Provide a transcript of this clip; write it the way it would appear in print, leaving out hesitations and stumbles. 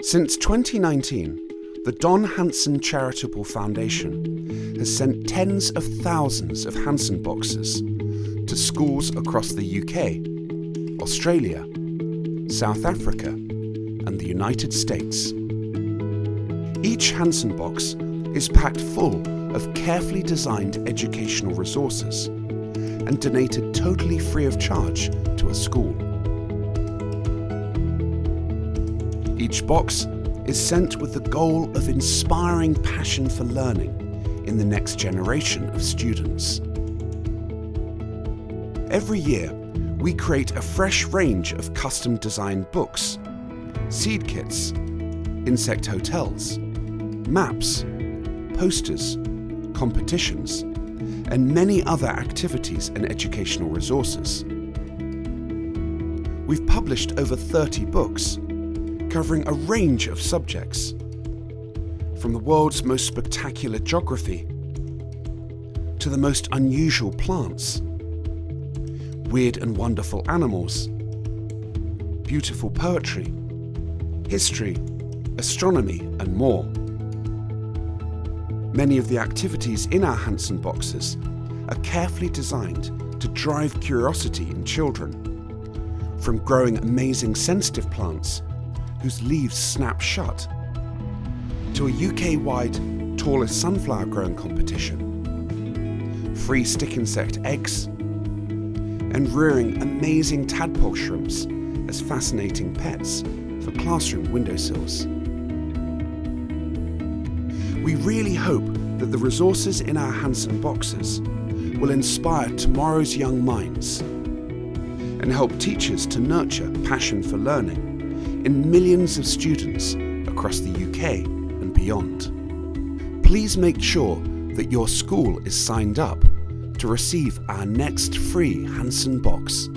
Since 2019, the Don Hanson Charitable Foundation has sent tens of thousands of Hanson Boxes to schools across the UK, Australia, South Africa, and the United States. Each Hanson Box is packed full of carefully designed educational resources and donated totally free of charge to a school. Each box is sent with the goal of inspiring passion for learning in the next generation of students. Every year, we create a fresh range of custom-designed books, seed kits, insect hotels, maps, posters, competitions, and many other activities and educational resources. We've published over 30 books, covering a range of subjects, from the world's most spectacular geography to the most unusual plants, weird and wonderful animals, beautiful poetry, history, astronomy, and more. Many of the activities in our Hanson Boxes are carefully designed to drive curiosity in children, from growing amazing sensitive plants whose leaves snap shut, to a UK-wide tallest sunflower growing competition, free stick insect eggs, and rearing amazing tadpole shrimps as fascinating pets for classroom windowsills. We really hope that the resources in our Hanson Boxes will inspire tomorrow's young minds and help teachers to nurture passion for learning in millions of students across the UK and beyond. Please make sure that your school is signed up to receive our next free Hanson Box.